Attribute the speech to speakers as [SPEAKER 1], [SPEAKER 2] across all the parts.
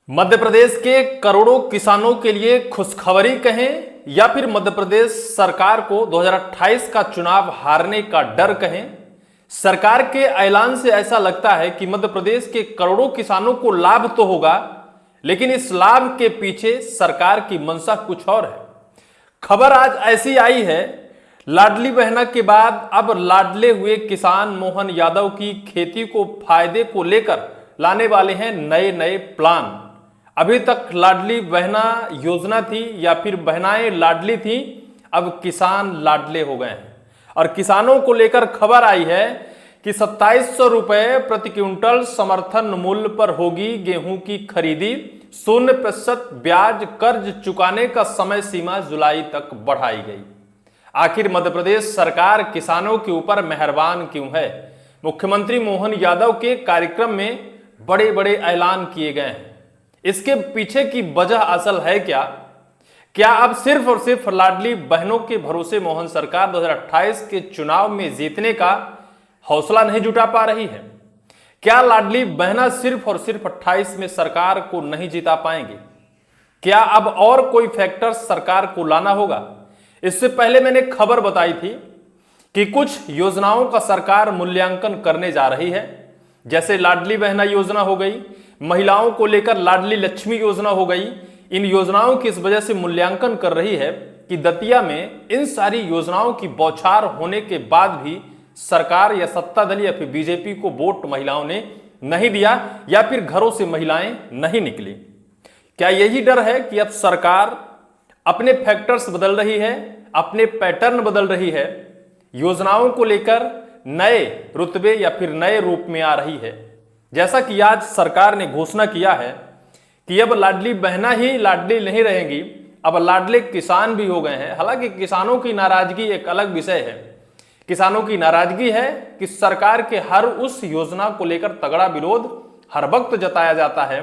[SPEAKER 1] मध्य प्रदेश के करोड़ों किसानों के लिए खुशखबरी कहें या फिर मध्य प्रदेश सरकार को 2028 का चुनाव हारने का डर कहें। सरकार के ऐलान से ऐसा लगता है कि मध्य प्रदेश के करोड़ों किसानों को लाभ तो होगा, लेकिन इस लाभ के पीछे सरकार की मंशा कुछ और है। खबर आज ऐसी आई है, लाडली बहना के बाद अब लाडले हुए किसान मोहन यादव की खेती को फायदे को लेकर लाने वाले हैं नए नए प्लान। अभी तक लाडली बहना योजना थी या फिर बहनाएं लाडली थी, अब किसान लाडले हो गए हैं और किसानों को लेकर खबर आई है कि 2700 रुपए प्रति क्विंटल समर्थन मूल्य पर होगी गेहूं की खरीदी। 0% ब्याज कर्ज चुकाने का समय सीमा जुलाई तक बढ़ाई गई। आखिर मध्य प्रदेश सरकार किसानों के ऊपर मेहरबान क्यों है? मुख्यमंत्री मोहन यादव के कार्यक्रम में बड़े बड़े ऐलान किए गए हैं, इसके पीछे की वजह असल है क्या? क्या अब सिर्फ और सिर्फ लाडली बहनों के भरोसे मोहन सरकार 2028 के चुनाव में जीतने का हौसला नहीं जुटा पा रही है? क्या लाडली बहना सिर्फ और सिर्फ 28 में सरकार को नहीं जिता पाएंगे? क्या अब और कोई फैक्टर सरकार को लाना होगा? इससे पहले मैंने खबर बताई थी कि कुछ योजनाओं का सरकार मूल्यांकन करने जा रही है, जैसे लाडली बहना योजना हो गई, महिलाओं को लेकर लाडली लक्ष्मी योजना हो गई। इन योजनाओं की इस वजह से मूल्यांकन कर रही है कि दतिया में इन सारी योजनाओं की बौछार होने के बाद भी सरकार या सत्ता दल या फिर बीजेपी को वोट महिलाओं ने नहीं दिया या फिर घरों से महिलाएं नहीं निकली। क्या यही डर है कि अब सरकार अपने फैक्टर्स बदल रही है, अपने पैटर्न बदल रही है, योजनाओं को लेकर नए रुतबे या फिर नए रूप में आ रही है? जैसा कि आज सरकार ने घोषणा किया है कि अब लाडली बहना ही लाडली नहीं रहेंगी, अब लाडले किसान भी हो गए हैं। हालांकि किसानों की नाराजगी एक अलग विषय है। किसानों की नाराजगी है कि सरकार के हर उस योजना को लेकर तगड़ा विरोध हर वक्त जताया जाता है,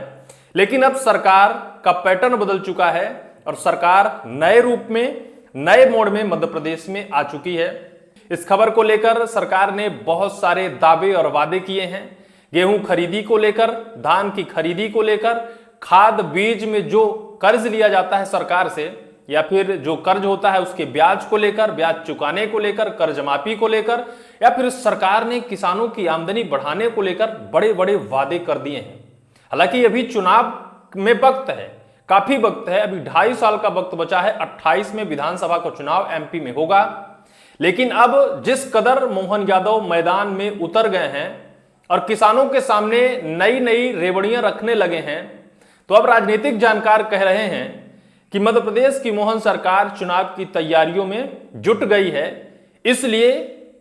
[SPEAKER 1] लेकिन अब सरकार का पैटर्न बदल चुका है और सरकार नए रूप में, नए मोड़ में मध्य प्रदेश में आ चुकी है। इस खबर को लेकर सरकार ने बहुत सारे दावे और वादे किए हैं। गेहूं खरीदी को लेकर, धान की खरीदी को लेकर, खाद बीज में जो कर्ज लिया जाता है सरकार से या फिर जो कर्ज होता है उसके ब्याज को लेकर, ब्याज चुकाने को लेकर, कर्ज माफी को लेकर, या फिर सरकार ने किसानों की आमदनी बढ़ाने को लेकर बड़े बड़े वादे कर दिए हैं। हालांकि अभी चुनाव में वक्त है, काफी वक्त है, अभी 2.5 साल का वक्त बचा है। 28 में विधानसभा का चुनाव एमपी में होगा, लेकिन अब जिस कदर मोहन यादव मैदान में उतर गए हैं और किसानों के सामने नई नई रेवड़ियां रखने लगे हैं, तो अब राजनीतिक जानकार कह रहे हैं कि मध्य प्रदेश की मोहन सरकार चुनाव की तैयारियों में जुट गई है। इसलिए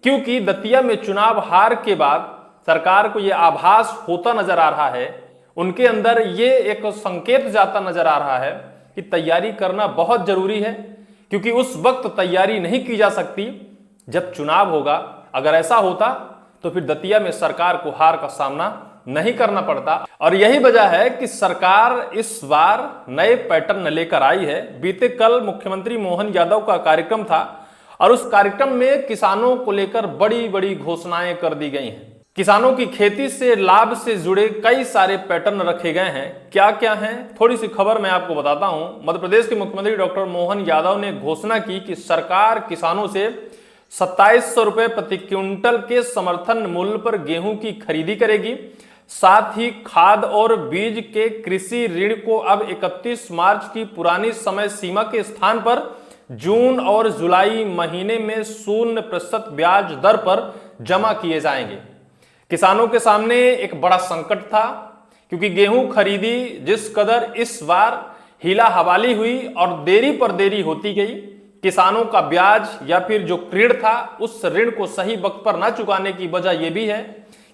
[SPEAKER 1] क्योंकि दतिया में चुनाव हार के बाद सरकार को यह आभास होता नजर आ रहा है, उनके अंदर ये एक संकेत जाता नजर आ रहा है कि तैयारी करना बहुत जरूरी है, क्योंकि उस वक्त तैयारी नहीं की जा सकती जब चुनाव होगा। अगर ऐसा होता तो फिर दतिया में सरकार को हार का सामना नहीं करना पड़ता। और यही वजह है कि सरकार इस बार नए पैटर्न लेकर आई है। बीते कल मुख्यमंत्री मोहन यादव का कार्यक्रम था और उस कार्यक्रम में किसानों को लेकर बड़ी बड़ी घोषणाएं कर दी गई हैं। किसानों की खेती से लाभ से जुड़े कई सारे पैटर्न रखे गए हैं। क्या क्या हैं, थोड़ी सी खबर मैं आपको बताता हूं। मध्य प्रदेश के मुख्यमंत्री डॉक्टर मोहन यादव ने घोषणा की कि सरकार किसानों से 2700 रुपए प्रति क्विंटल के समर्थन मूल्य पर गेहूं की खरीदी करेगी। साथ ही खाद और बीज के कृषि ऋण को अब 31 मार्च की पुरानी समय सीमा के स्थान पर जून और जुलाई महीने में 0% ब्याज दर पर जमा किए जाएंगे। किसानों के सामने एक बड़ा संकट था, क्योंकि गेहूं खरीदी जिस कदर इस बार हीला हवाली हुई और देरी पर देरी होती गई, किसानों का ब्याज या फिर जो ऋण था उस ऋण को सही वक्त पर ना चुकाने की वजह यह भी है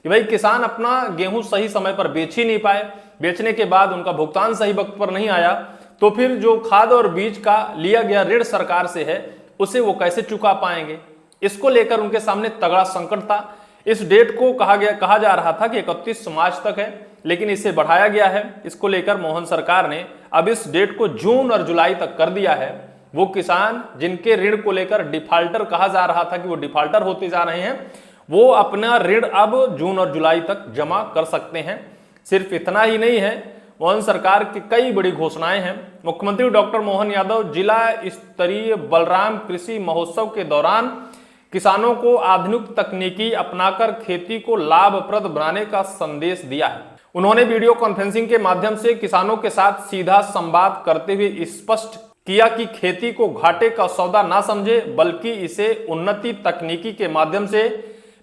[SPEAKER 1] कि भाई किसान अपना गेहूं सही समय पर बेच ही नहीं पाए, बेचने के बाद उनका भुगतान सही वक्त पर नहीं आया, तो फिर जो खाद और बीज का लिया गया ऋण सरकार से है उसे वो कैसे चुका पाएंगे। इसको लेकर उनके सामने तगड़ा संकट था। इस डेट को कहा जा रहा था कि 31 मार्च तक है, लेकिन इसे बढ़ाया गया है। इसको लेकर मोहन सरकार ने अब इस डेट को जून और जुलाई तक कर दिया है। वो किसान जिनके ऋण को लेकर डिफाल्टर कहा जा रहा था कि वो डिफाल्टर होते जा रहे हैं, वो अपना ऋण अब जून और जुलाई तक जमा कर सकते हैं। सिर्फ इतना ही नहीं है, मोहन सरकार की कई बड़ी घोषणाएं हैं। मुख्यमंत्री डॉक्टर मोहन यादव जिला स्तरीय बलराम कृषि महोत्सव के दौरान किसानों को आधुनिक तकनीकी अपनाकर खेती को लाभप्रद बनाने का संदेश दिया है। उन्होंने वीडियो कॉन्फ्रेंसिंग के माध्यम से किसानों के साथ सीधा संवाद करते हुए स्पष्ट किया कि खेती को घाटे का सौदा ना समझे, बल्कि इसे उन्नति तकनीकी के माध्यम से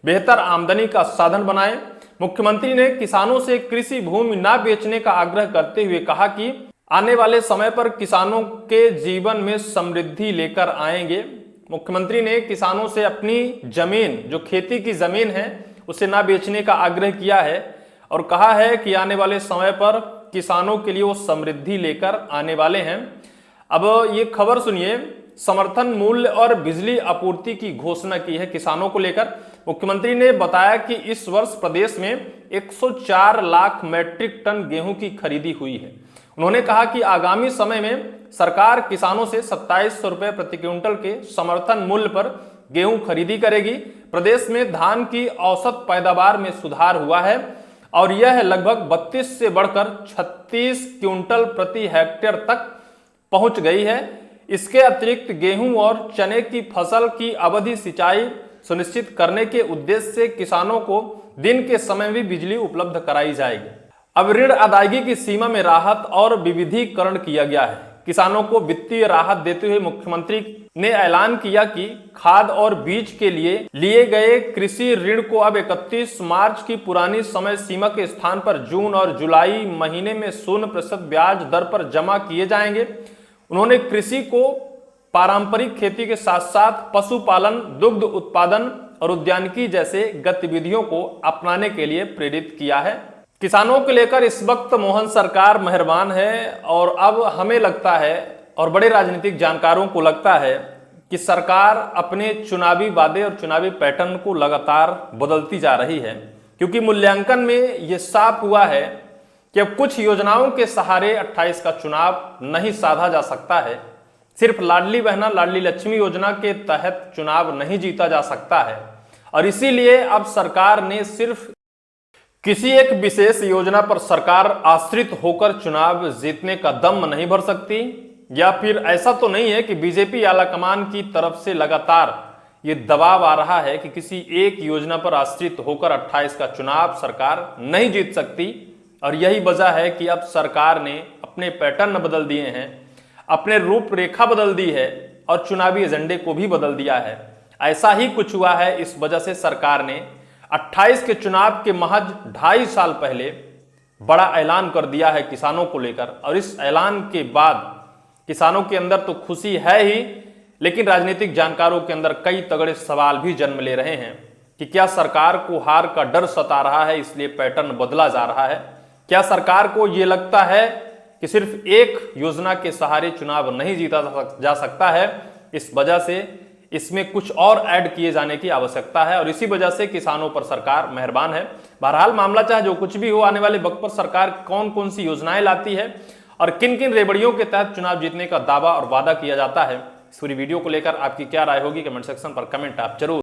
[SPEAKER 1] बेहतर आमदनी का साधन बनाएं। मुख्यमंत्री ने किसानों से कृषि भूमि ना बेचने का आग्रह करते हुए कहा कि आने वाले समय पर किसानों के जीवन में समृद्धि लेकर आएंगे। मुख्यमंत्री ने किसानों से अपनी जमीन, जो खेती की जमीन है, उसे ना बेचने का आग्रह किया है और कहा है कि आने वाले समय पर किसानों के लिए वो समृद्धि लेकर आने वाले हैं। अब ये खबर सुनिए, समर्थन मूल्य और बिजली आपूर्ति की घोषणा की है किसानों को लेकर। मुख्यमंत्री ने बताया कि इस वर्ष प्रदेश में 104 लाख मैट्रिक टन गेहूं की खरीदी हुई है। उन्होंने कहा कि आगामी समय में सरकार किसानों से 2700 रुपए प्रति क्विंटल के समर्थन मूल्य पर गेहूं खरीदी करेगी। प्रदेश में धान की औसत पैदावार में सुधार हुआ है और यह लगभग 32 से बढ़कर 36 क्विंटल प्रति हेक्टेयर तक पहुंच गई है। इसके अतिरिक्त गेहूं और चने की फसल की अवधि सिंचाई सुनिश्चित करने के उद्देश्य से किसानों को दिन के समय भी बिजली उपलब्ध कराई जाएगी। अब ऋण अदायगी की सीमा में राहत और विविधीकरण किया गया है। किसानों को वित्तीय राहत देते हुए मुख्यमंत्री ने ऐलान किया कि खाद और बीज के लिए गए कृषि ऋण को अब 31 मार्च की पुरानी समय सीमा के स्थान पर जून और जुलाई महीने में 0% ब्याज दर पर जमा किए जाएंगे। उन्होंने कृषि को पारंपरिक खेती के साथ साथ पशुपालन, दुग्ध उत्पादन और उद्यानिकी जैसे गतिविधियों को अपनाने के लिए प्रेरित किया है। किसानों को लेकर इस वक्त मोहन सरकार मेहरबान है और अब हमें लगता है और बड़े राजनीतिक जानकारों को लगता है कि सरकार अपने चुनावी वादे और चुनावी पैटर्न को लगातार बदलती जा रही है, क्योंकि मूल्यांकन में यह साफ हुआ है कि अब कुछ योजनाओं के सहारे 28 का चुनाव नहीं साधा जा सकता है। सिर्फ लाडली बहना लाडली लक्ष्मी योजना के तहत चुनाव नहीं जीता जा सकता है और इसीलिए अब सरकार ने सिर्फ किसी एक विशेष योजना पर सरकार आश्रित होकर चुनाव जीतने का दम नहीं भर सकती। या फिर ऐसा तो नहीं है कि बीजेपी आलाकमान की तरफ से लगातार ये दबाव आ रहा है कि किसी एक योजना पर आश्रित होकर 28 का चुनाव सरकार नहीं जीत सकती। और यही वजह है कि अब सरकार ने अपने पैटर्न बदल दिए हैं, अपने रूपरेखा बदल दी है और चुनावी एजेंडे को भी बदल दिया है। ऐसा ही कुछ हुआ है। इस वजह से सरकार ने 28 के चुनाव के महज 2.5 साल पहले बड़ा ऐलान कर दिया है किसानों को लेकर और इस ऐलान के बाद किसानों के अंदर तो खुशी है ही, लेकिन राजनीतिक जानकारों के अंदर कई तगड़े सवाल भी जन्म ले रहे हैं कि क्या सरकार को हार का डर सता रहा है, इसलिए पैटर्न बदला जा रहा है? क्या सरकार को यह लगता है कि सिर्फ एक योजना के सहारे चुनाव नहीं जीता जा सकता है? इस वजह से इसमें कुछ और ऐड किए जाने की आवश्यकता है और इसी वजह से किसानों पर सरकार मेहरबान है। बहरहाल मामला चाहे जो कुछ भी हो, आने वाले वक्त पर सरकार कौन कौन सी योजनाएं लाती है और किन किन रेवड़ियों के तहत चुनाव जीतने का दावा और वादा किया जाता है, इस पूरी वीडियो को लेकर आपकी क्या राय होगी, कमेंट सेक्शन पर कमेंट आप जरूर